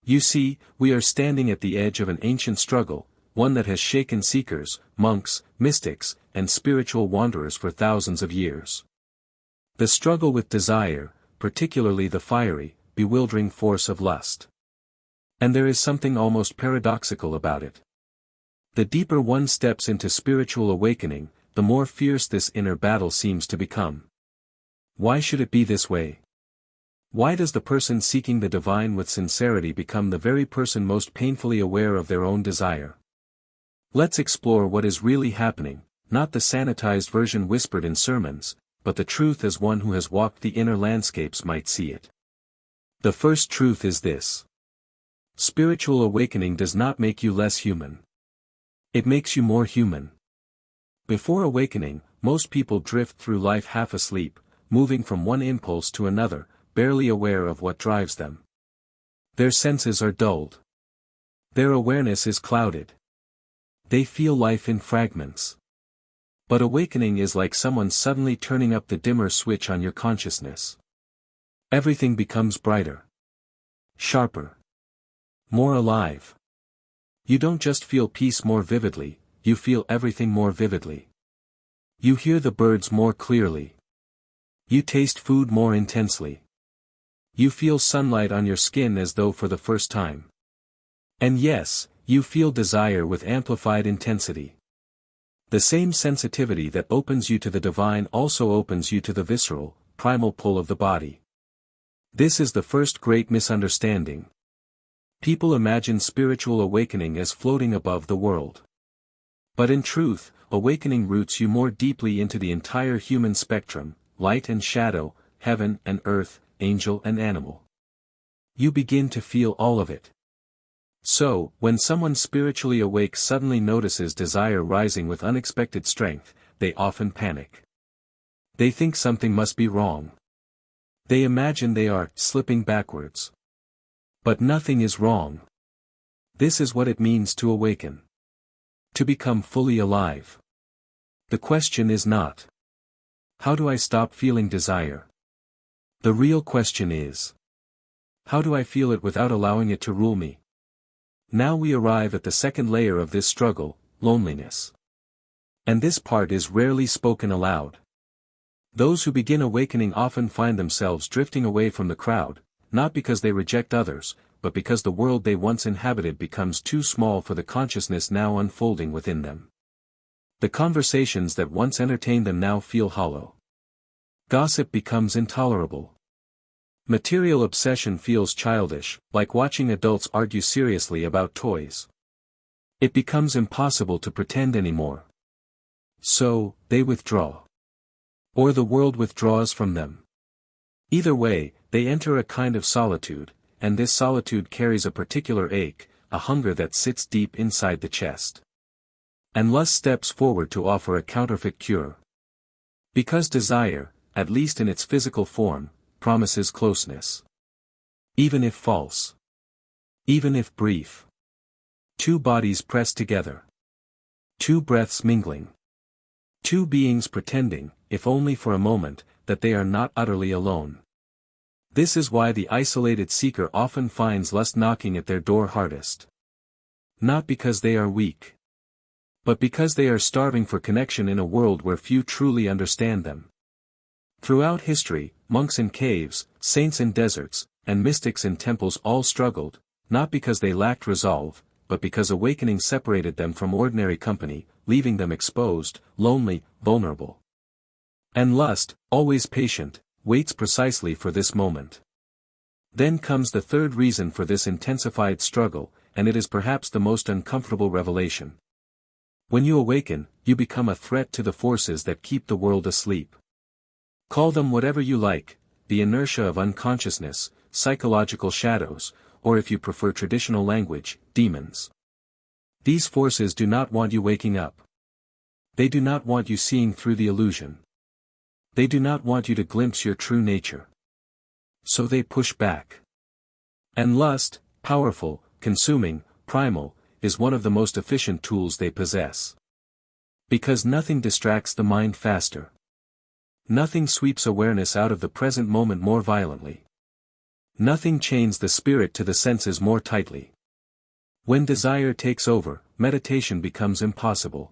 You see, we are standing at the edge of an ancient struggle, one that has shaken seekers, monks, mystics, and spiritual wanderers for thousands of years. The struggle with desire, particularly the fiery, bewildering force of lust. And there is something almost paradoxical about it. The deeper one steps into spiritual awakening, the more fierce this inner battle seems to become. Why should it be this way? Why does the person seeking the divine with sincerity become the very person most painfully aware of their own desire? Let's explore what is really happening, not the sanitized version whispered in sermons, but the truth as one who has walked the inner landscapes might see it. The first truth is this. Spiritual awakening does not make you less human. It makes you more human. Before awakening, most people drift through life half asleep, moving from one impulse to another, barely aware of what drives them. Their senses are dulled. Their awareness is clouded. They feel life in fragments. But awakening is like someone suddenly turning up the dimmer switch on your consciousness. Everything becomes brighter. Sharper. More alive. You don't just feel peace more vividly, you feel everything more vividly. You hear the birds more clearly. You taste food more intensely. You feel sunlight on your skin as though for the first time. And yes, you feel desire with amplified intensity. The same sensitivity that opens you to the divine also opens you to the visceral, primal pull of the body. This is the first great misunderstanding. People imagine spiritual awakening as floating above the world. But in truth, awakening roots you more deeply into the entire human spectrum, light and shadow, heaven and earth, angel and animal. You begin to feel all of it. So, when someone spiritually awake suddenly notices desire rising with unexpected strength, they often panic. They think something must be wrong. They imagine they are slipping backwards. But nothing is wrong. This is what it means to awaken. To become fully alive. The question is not, how do I stop feeling desire? The real question is, how do I feel it without allowing it to rule me? Now we arrive at the second layer of this struggle, loneliness. And this part is rarely spoken aloud. Those who begin awakening often find themselves drifting away from the crowd, not because they reject others, but because the world they once inhabited becomes too small for the consciousness now unfolding within them. The conversations that once entertained them now feel hollow. Gossip becomes intolerable. Material obsession feels childish, like watching adults argue seriously about toys. It becomes impossible to pretend anymore. So, they withdraw. Or the world withdraws from them. Either way, they enter a kind of solitude, and this solitude carries a particular ache, a hunger that sits deep inside the chest. And lust steps forward to offer a counterfeit cure. Because desire, at least in its physical form, promises closeness. Even if false. Even if brief. Two bodies pressed together. Two breaths mingling. Two beings pretending, if only for a moment, that they are not utterly alone. This is why the isolated seeker often finds lust knocking at their door hardest. Not because they are weak. But because they are starving for connection in a world where few truly understand them. Throughout history, monks in caves, saints in deserts, and mystics in temples all struggled, not because they lacked resolve, but because awakening separated them from ordinary company, leaving them exposed, lonely, vulnerable. And lust, always patient, waits precisely for this moment. Then comes the third reason for this intensified struggle, and it is perhaps the most uncomfortable revelation. When you awaken, you become a threat to the forces that keep the world asleep. Call them whatever you like, the inertia of unconsciousness, psychological shadows, or if you prefer traditional language, demons. These forces do not want you waking up. They do not want you seeing through the illusion. They do not want you to glimpse your true nature. So they push back. And lust, powerful, consuming, primal, is one of the most efficient tools they possess. Because nothing distracts the mind faster. Nothing sweeps awareness out of the present moment more violently. Nothing chains the spirit to the senses more tightly. When desire takes over, meditation becomes impossible.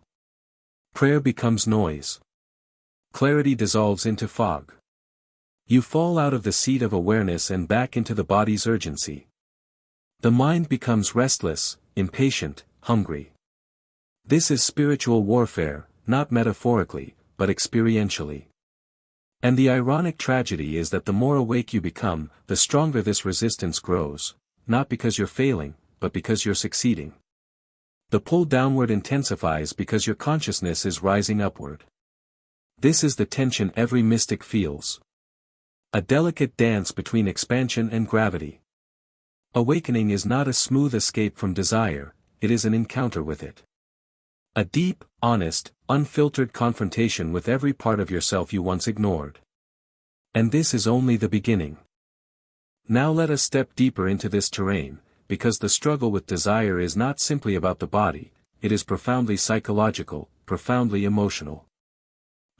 Prayer becomes noise. Clarity dissolves into fog. You fall out of the seat of awareness and back into the body's urgency. The mind becomes restless, impatient, hungry. This is spiritual warfare, not metaphorically, but experientially. And the ironic tragedy is that the more awake you become, the stronger this resistance grows, not because you're failing, but because you're succeeding. The pull downward intensifies because your consciousness is rising upward. This is the tension every mystic feels. A delicate dance between expansion and gravity. Awakening is not a smooth escape from desire, it is an encounter with it. A deep, honest, unfiltered confrontation with every part of yourself you once ignored. And this is only the beginning. Now let us step deeper into this terrain, because the struggle with desire is not simply about the body, it is profoundly psychological, profoundly emotional.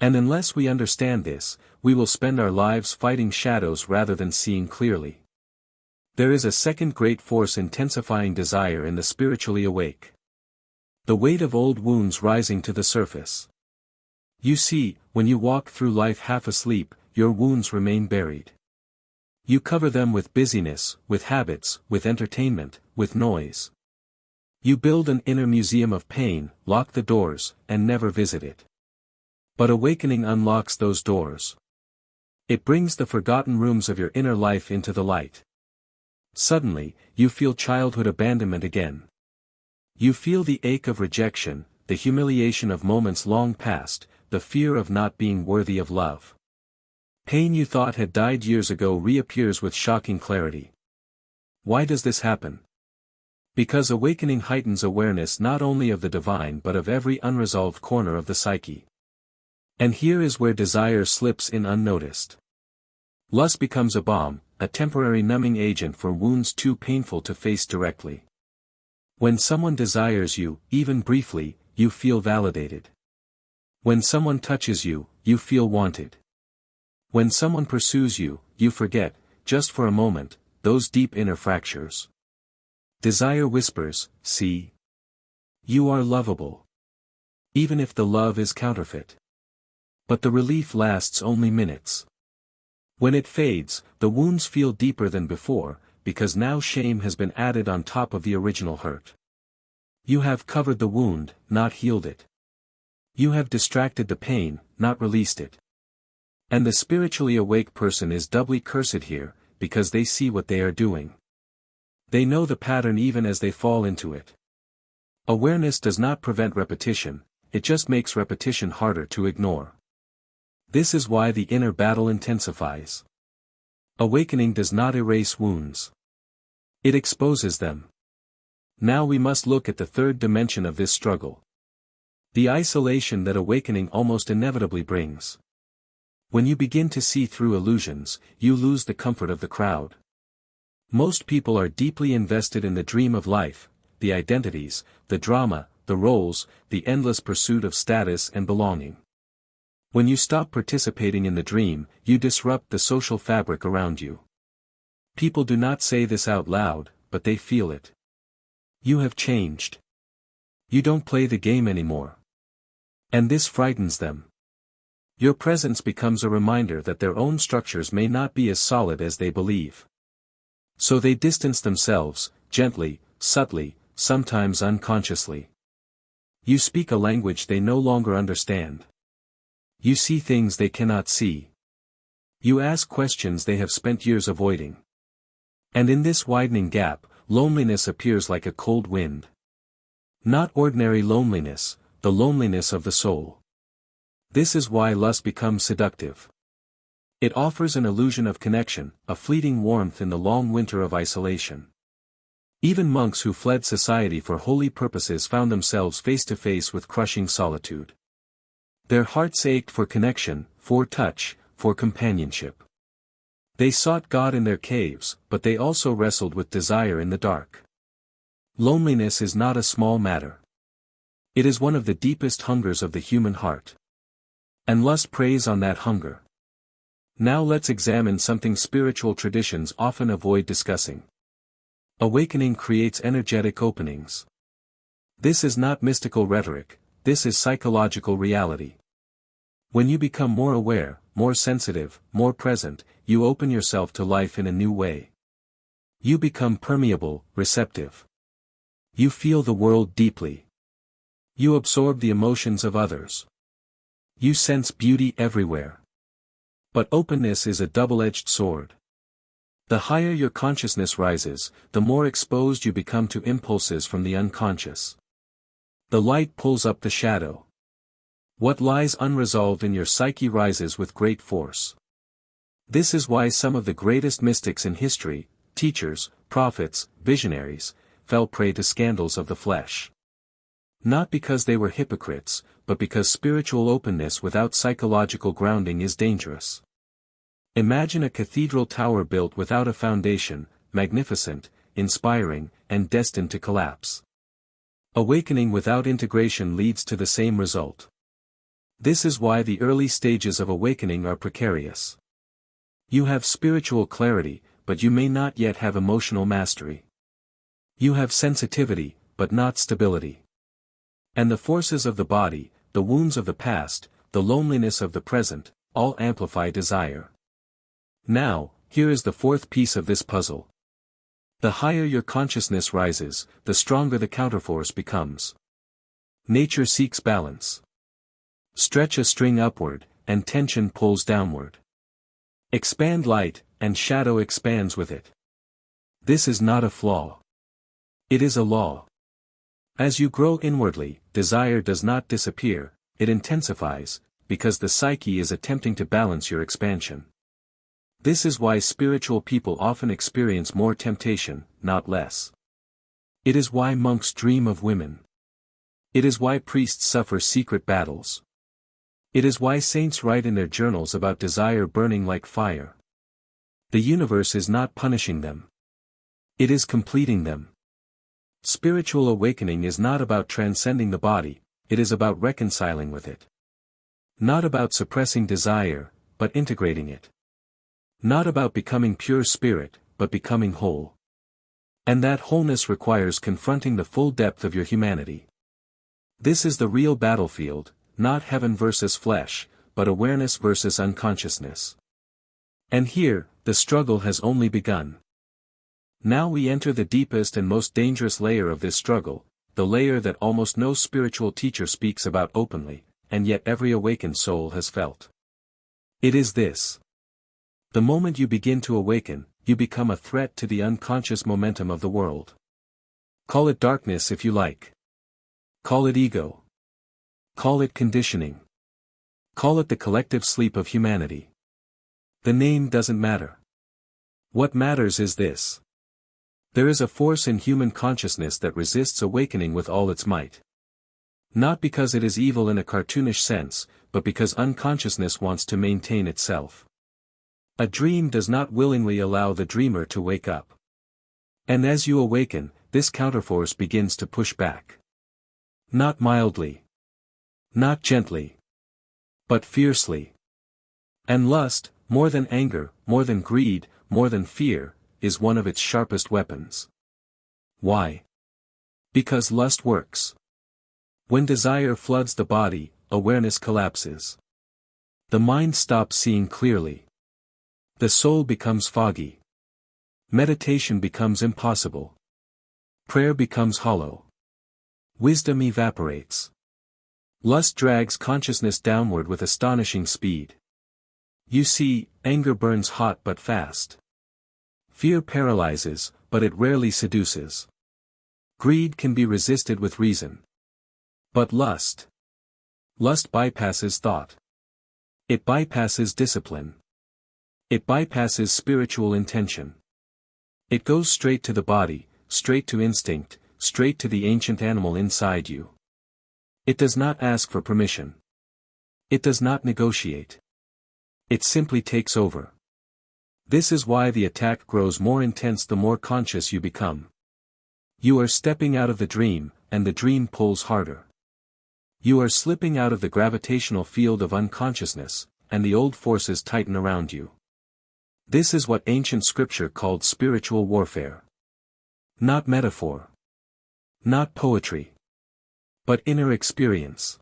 And unless we understand this, we will spend our lives fighting shadows rather than seeing clearly. There is a second great force intensifying desire in the spiritually awake. The weight of old wounds rising to the surface. You see, when you walk through life half asleep, your wounds remain buried. You cover them with busyness, with habits, with entertainment, with noise. You build an inner museum of pain, lock the doors, and never visit it. But awakening unlocks those doors. It brings the forgotten rooms of your inner life into the light. Suddenly, you feel childhood abandonment again. You feel the ache of rejection, the humiliation of moments long past, the fear of not being worthy of love. Pain you thought had died years ago reappears with shocking clarity. Why does this happen? Because awakening heightens awareness not only of the divine but of every unresolved corner of the psyche. And here is where desire slips in unnoticed. Lust becomes a balm, a temporary numbing agent for wounds too painful to face directly. When someone desires you, even briefly, you feel validated. When someone touches you, you feel wanted. When someone pursues you, you forget, just for a moment, those deep inner fractures. Desire whispers, see. You are lovable. Even if the love is counterfeit. But the relief lasts only minutes. When it fades, the wounds feel deeper than before, because now shame has been added on top of the original hurt. You have covered the wound, not healed it. You have distracted the pain, not released it. And the spiritually awake person is doubly cursed here, because they see what they are doing. They know the pattern even as they fall into it. Awareness does not prevent repetition, it just makes repetition harder to ignore. This is why the inner battle intensifies. Awakening does not erase wounds. It exposes them. Now we must look at the third dimension of this struggle. The isolation that awakening almost inevitably brings. When you begin to see through illusions, you lose the comfort of the crowd. Most people are deeply invested in the dream of life, the identities, the drama, the roles, the endless pursuit of status and belonging. When you stop participating in the dream, you disrupt the social fabric around you. People do not say this out loud, but they feel it. You have changed. You don't play the game anymore. And this frightens them. Your presence becomes a reminder that their own structures may not be as solid as they believe. So they distance themselves, gently, subtly, sometimes unconsciously. You speak a language they no longer understand. You see things they cannot see. You ask questions they have spent years avoiding. And in this widening gap, loneliness appears like a cold wind. Not ordinary loneliness, the loneliness of the soul. This is why lust becomes seductive. It offers an illusion of connection, a fleeting warmth in the long winter of isolation. Even monks who fled society for holy purposes found themselves face to face with crushing solitude. Their hearts ached for connection, for touch, for companionship. They sought God in their caves, but they also wrestled with desire in the dark. Loneliness is not a small matter. It is one of the deepest hungers of the human heart. And lust preys on that hunger. Now let's examine something spiritual traditions often avoid discussing. Awakening creates energetic openings. This is not mystical rhetoric, this is psychological reality. When you become more aware, more sensitive, more present, you open yourself to life in a new way. You become permeable, receptive. You feel the world deeply. You absorb the emotions of others. You sense beauty everywhere. But openness is a double-edged sword. The higher your consciousness rises, the more exposed you become to impulses from the unconscious. The light pulls up the shadow. What lies unresolved in your psyche rises with great force. This is why some of the greatest mystics in history, teachers, prophets, visionaries, fell prey to scandals of the flesh. Not because they were hypocrites, but because spiritual openness without psychological grounding is dangerous. Imagine a cathedral tower built without a foundation, magnificent, inspiring, and destined to collapse. Awakening without integration leads to the same result. This is why the early stages of awakening are precarious. You have spiritual clarity, but you may not yet have emotional mastery. You have sensitivity, but not stability. And the forces of the body, the wounds of the past, the loneliness of the present, all amplify desire. Now, here is the fourth piece of this puzzle. The higher your consciousness rises, the stronger the counterforce becomes. Nature seeks balance. Stretch a string upward, and tension pulls downward. Expand light, and shadow expands with it. This is not a flaw. It is a law. As you grow inwardly, desire does not disappear, it intensifies, because the psyche is attempting to balance your expansion. This is why spiritual people often experience more temptation, not less. It is why monks dream of women. It is why priests suffer secret battles. It is why saints write in their journals about desire burning like fire. The universe is not punishing them. It is completing them. Spiritual awakening is not about transcending the body, it is about reconciling with it. Not about suppressing desire, but integrating it. Not about becoming pure spirit, but becoming whole. And that wholeness requires confronting the full depth of your humanity. This is the real battlefield, not heaven versus flesh, but awareness versus unconsciousness. And here, the struggle has only begun. Now we enter the deepest and most dangerous layer of this struggle, the layer that almost no spiritual teacher speaks about openly, and yet every awakened soul has felt. It is this. The moment you begin to awaken, you become a threat to the unconscious momentum of the world. Call it darkness if you like. Call it ego. Call it conditioning. Call it the collective sleep of humanity. The name doesn't matter. What matters is this. There is a force in human consciousness that resists awakening with all its might. Not because it is evil in a cartoonish sense, but because unconsciousness wants to maintain itself. A dream does not willingly allow the dreamer to wake up. And as you awaken, this counterforce begins to push back. Not mildly. Not gently. But fiercely. And lust, more than anger, more than greed, more than fear, is one of its sharpest weapons. Why? Because lust works. When desire floods the body, awareness collapses. The mind stops seeing clearly. The soul becomes foggy. Meditation becomes impossible. Prayer becomes hollow. Wisdom evaporates. Lust drags consciousness downward with astonishing speed. You see, anger burns hot but fast. Fear paralyzes, but it rarely seduces. Greed can be resisted with reason. But lust bypasses thought. It bypasses discipline. It bypasses spiritual intention. It goes straight to the body, straight to instinct, straight to the ancient animal inside you. It does not ask for permission. It does not negotiate. It simply takes over. This is why the attack grows more intense the more conscious you become. You are stepping out of the dream, and the dream pulls harder. You are slipping out of the gravitational field of unconsciousness, and the old forces tighten around you. This is what ancient scripture called spiritual warfare. Not metaphor. Not poetry. But inner experience.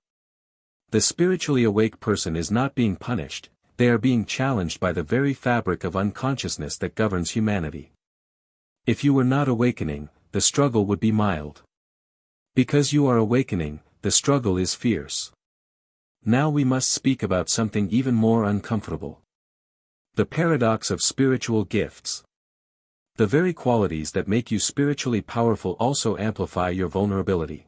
The spiritually awake person is not being punished, they are being challenged by the very fabric of unconsciousness that governs humanity. If you were not awakening, the struggle would be mild. Because you are awakening, the struggle is fierce. Now we must speak about something even more uncomfortable. The paradox of spiritual gifts. The very qualities that make you spiritually powerful also amplify your vulnerability.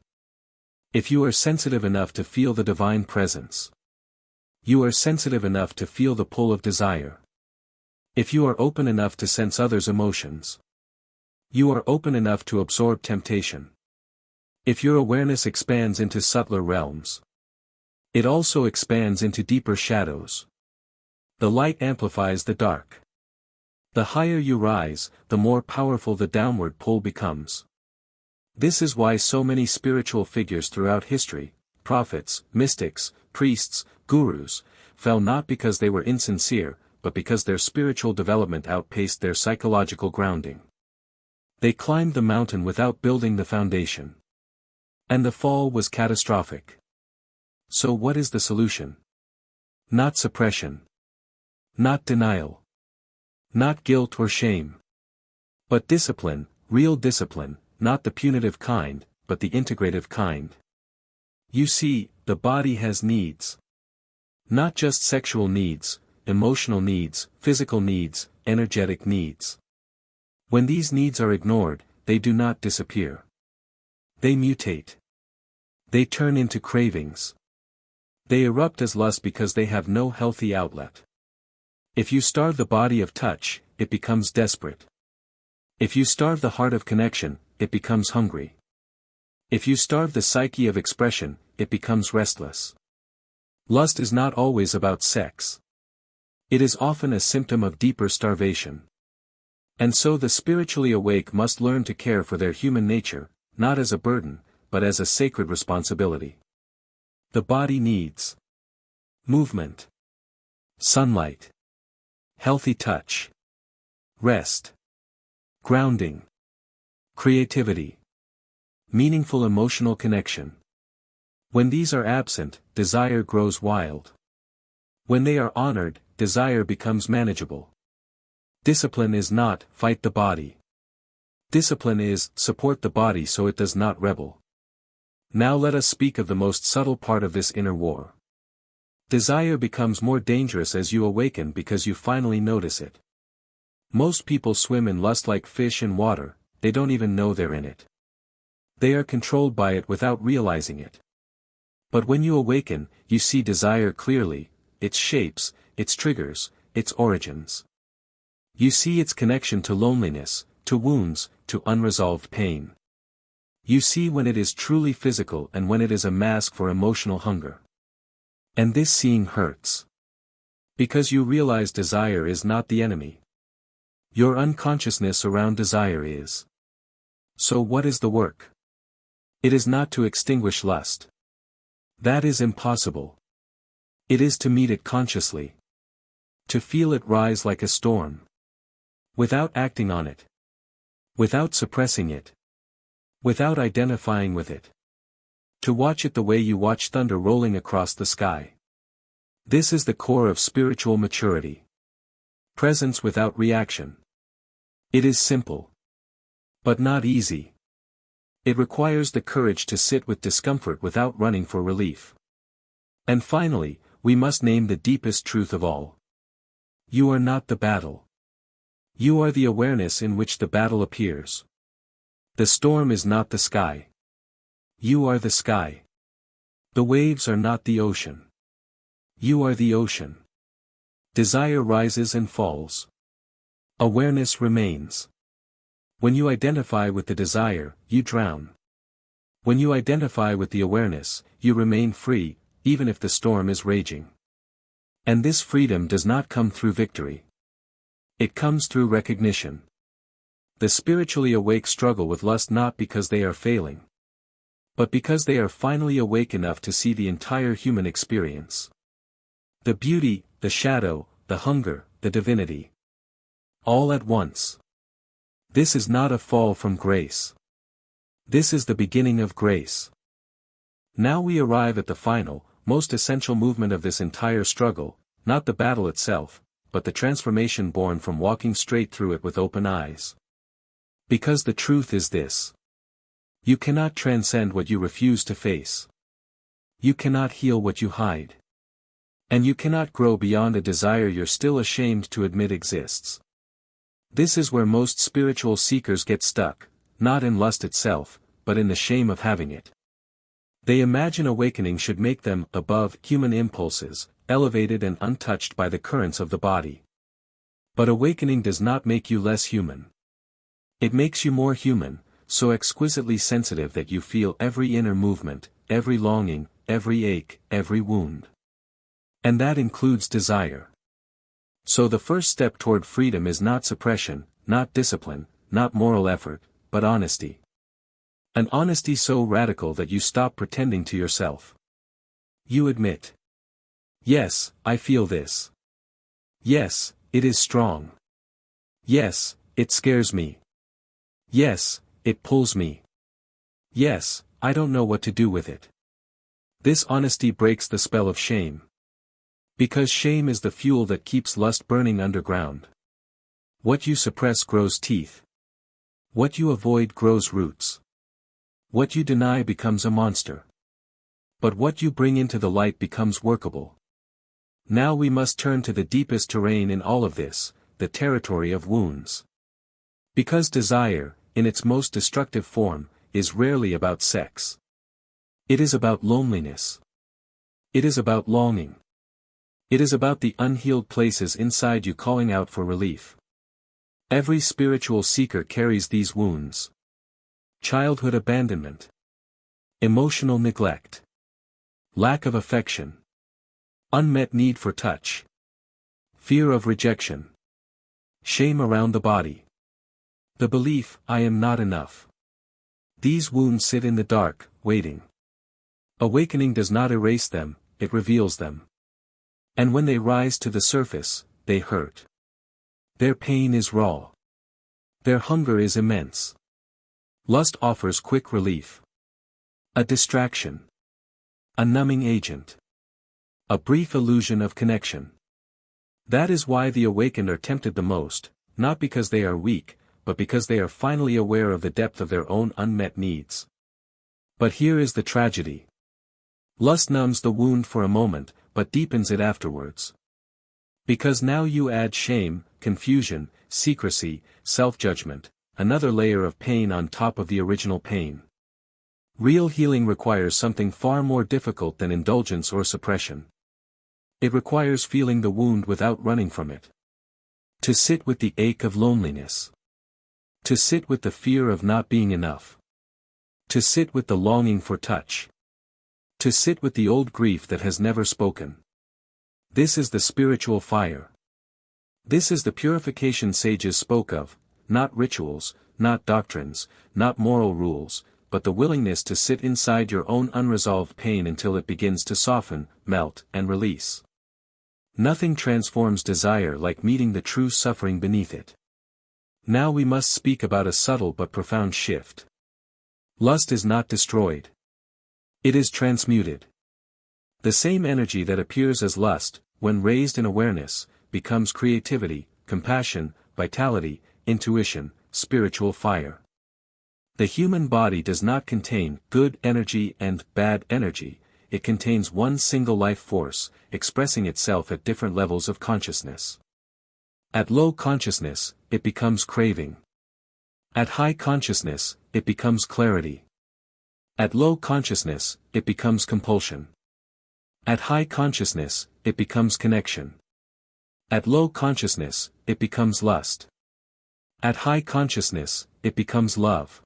If you are sensitive enough to feel the divine presence, you are sensitive enough to feel the pull of desire. If you are open enough to sense others' emotions, you are open enough to absorb temptation. If your awareness expands into subtler realms, it also expands into deeper shadows. The light amplifies the dark. The higher you rise, the more powerful the downward pull becomes. This is why so many spiritual figures throughout history, prophets, mystics, priests, gurus, fell not because they were insincere, but because their spiritual development outpaced their psychological grounding. They climbed the mountain without building the foundation. And the fall was catastrophic. So what is the solution? Not suppression. Not denial. Not guilt or shame. But discipline, real discipline, not the punitive kind, but the integrative kind. You see, the body has needs. Not just sexual needs, emotional needs, physical needs, energetic needs. When these needs are ignored, they do not disappear. They mutate. They turn into cravings. They erupt as lust because they have no healthy outlet. If you starve the body of touch, it becomes desperate. If you starve the heart of connection, it becomes hungry. If you starve the psyche of expression, it becomes restless. Lust is not always about sex. It is often a symptom of deeper starvation. And so the spiritually awake must learn to care for their human nature, not as a burden, but as a sacred responsibility. The body needs movement, sunlight, healthy touch, rest, grounding, creativity, meaningful emotional connection. When these are absent, desire grows wild. When they are honored, desire becomes manageable. Discipline is not, fight the body. Discipline is, support the body so it does not rebel. Now let us speak of the most subtle part of this inner war. Desire becomes more dangerous as you awaken because you finally notice it. Most people swim in lust like fish in water, they don't even know they're in it. They are controlled by it without realizing it. But when you awaken, you see desire clearly, its shapes, its triggers, its origins. You see its connection to loneliness, to wounds, to unresolved pain. You see when it is truly physical and when it is a mask for emotional hunger. And this seeing hurts. Because you realize desire is not the enemy. Your unconsciousness around desire is. So what is the work? It is not to extinguish lust. That is impossible. It is to meet it consciously. To feel it rise like a storm. Without acting on it. Without suppressing it. Without identifying with it. To watch it the way you watch thunder rolling across the sky. This is the core of spiritual maturity. Presence without reaction. It is simple. But not easy. It requires the courage to sit with discomfort without running for relief. And finally, we must name the deepest truth of all. You are not the battle. You are the awareness in which the battle appears. The storm is not the sky. You are the sky. The waves are not the ocean. You are the ocean. Desire rises and falls. Awareness remains. When you identify with the desire, you drown. When you identify with the awareness, you remain free, even if the storm is raging. And this freedom does not come through victory. It comes through recognition. The spiritually awake struggle with lust not because they are failing, but because they are finally awake enough to see the entire human experience. The beauty, the shadow, the hunger, the divinity. All at once. This is not a fall from grace. This is the beginning of grace. Now we arrive at the final, most essential movement of this entire struggle, not the battle itself, but the transformation born from walking straight through it with open eyes. Because the truth is this. You cannot transcend what you refuse to face. You cannot heal what you hide. And you cannot grow beyond a desire you're still ashamed to admit exists. This is where most spiritual seekers get stuck, not in lust itself, but in the shame of having it. They imagine awakening should make them above human impulses, elevated and untouched by the currents of the body. But awakening does not make you less human. It makes you more human, so exquisitely sensitive that you feel every inner movement, every longing, every ache, every wound. And that includes desire. So the first step toward freedom is not suppression, not discipline, not moral effort, but honesty. An honesty so radical that you stop pretending to yourself. You admit. Yes, I feel this. Yes, it is strong. Yes, it scares me. Yes, it pulls me. Yes, I don't know what to do with it. This honesty breaks the spell of shame. Because shame is the fuel that keeps lust burning underground. What you suppress grows teeth. What you avoid grows roots. What you deny becomes a monster. But what you bring into the light becomes workable. Now we must turn to the deepest terrain in all of this, the territory of wounds. Because desire, in its most destructive form, is rarely about sex. It is about loneliness. It is about longing. It is about the unhealed places inside you calling out for relief. Every spiritual seeker carries these wounds. Childhood abandonment. Emotional neglect. Lack of affection. Unmet need for touch. Fear of rejection. Shame around the body. The belief, I am not enough. These wounds sit in the dark, waiting. Awakening does not erase them, it reveals them. And when they rise to the surface, they hurt. Their pain is raw. Their hunger is immense. Lust offers quick relief. A distraction. A numbing agent. A brief illusion of connection. That is why the awakened are tempted the most, not because they are weak, but because they are finally aware of the depth of their own unmet needs. But here is the tragedy. Lust numbs the wound for a moment, but deepens it afterwards. Because now you add shame, confusion, secrecy, self-judgment, another layer of pain on top of the original pain. Real healing requires something far more difficult than indulgence or suppression. It requires feeling the wound without running from it. To sit with the ache of loneliness. To sit with the fear of not being enough. To sit with the longing for touch. To sit with the old grief that has never spoken. This is the spiritual fire. This is the purification sages spoke of, not rituals, not doctrines, not moral rules, but the willingness to sit inside your own unresolved pain until it begins to soften, melt, and release. Nothing transforms desire like meeting the true suffering beneath it. Now we must speak about a subtle but profound shift. Lust is not destroyed. It is transmuted. The same energy that appears as lust, when raised in awareness, becomes creativity, compassion, vitality, intuition, spiritual fire. The human body does not contain good energy and bad energy, it contains one single life force, expressing itself at different levels of consciousness. At low consciousness, it becomes craving. At high consciousness, it becomes clarity. At low consciousness, it becomes compulsion. At high consciousness, it becomes connection. At low consciousness, it becomes lust. At high consciousness, it becomes love.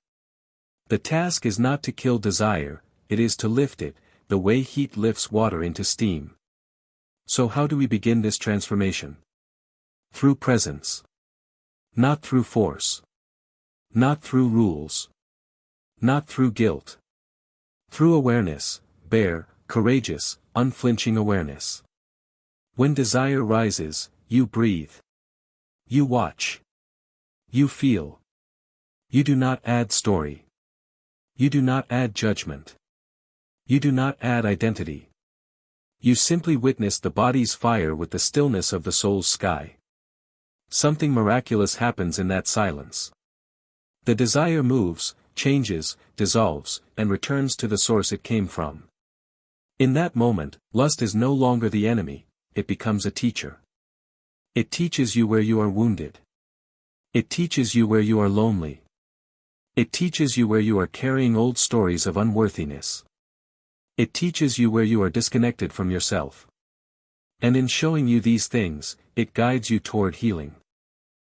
The task is not to kill desire, it is to lift it, the way heat lifts water into steam. So how do we begin this transformation? Through presence. Not through force. Not through rules. Not through guilt. Through awareness, bare, courageous, unflinching awareness. When desire rises, you breathe. You watch. You feel. You do not add story. You do not add judgment. You do not add identity. You simply witness the body's fire with the stillness of the soul's sky. Something miraculous happens in that silence. The desire moves, changes, dissolves, and returns to the source it came from. In that moment, lust is no longer the enemy, it becomes a teacher. It teaches you where you are wounded. It teaches you where you are lonely. It teaches you where you are carrying old stories of unworthiness. It teaches you where you are disconnected from yourself. And in showing you these things, it guides you toward healing.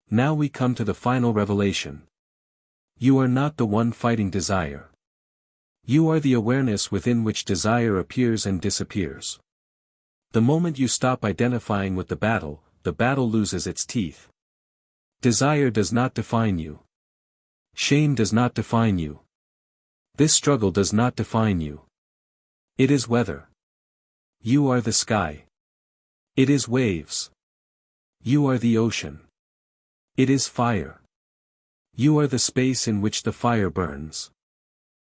Now we come to the final revelation. You are not the one fighting desire. You are the awareness within which desire appears and disappears. The moment you stop identifying with the battle loses its teeth. Desire does not define you. Shame does not define you. This struggle does not define you. It is weather. You are the sky. It is waves. You are the ocean. It is fire. You are the space in which the fire burns.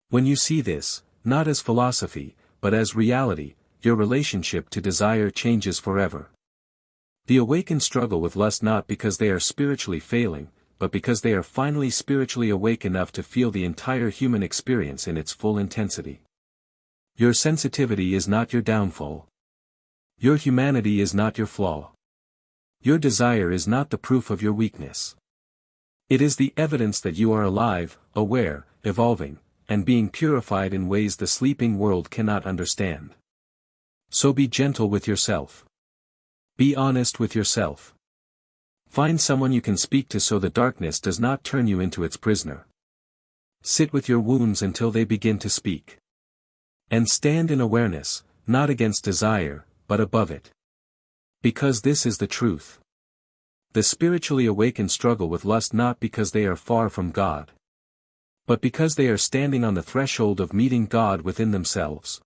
When you see this, not as philosophy, but as reality, your relationship to desire changes forever. The awakened struggle with lust not because they are spiritually failing, but because they are finally spiritually awake enough to feel the entire human experience in its full intensity. Your sensitivity is not your downfall. Your humanity is not your flaw. Your desire is not the proof of your weakness. It is the evidence that you are alive, aware, evolving, and being purified in ways the sleeping world cannot understand. So be gentle with yourself. Be honest with yourself. Find someone you can speak to so the darkness does not turn you into its prisoner. Sit with your wounds until they begin to speak. And stand in awareness, not against desire, but above it. Because this is the truth. The spiritually awakened struggle with lust not because they are far from God, but because they are standing on the threshold of meeting God within themselves.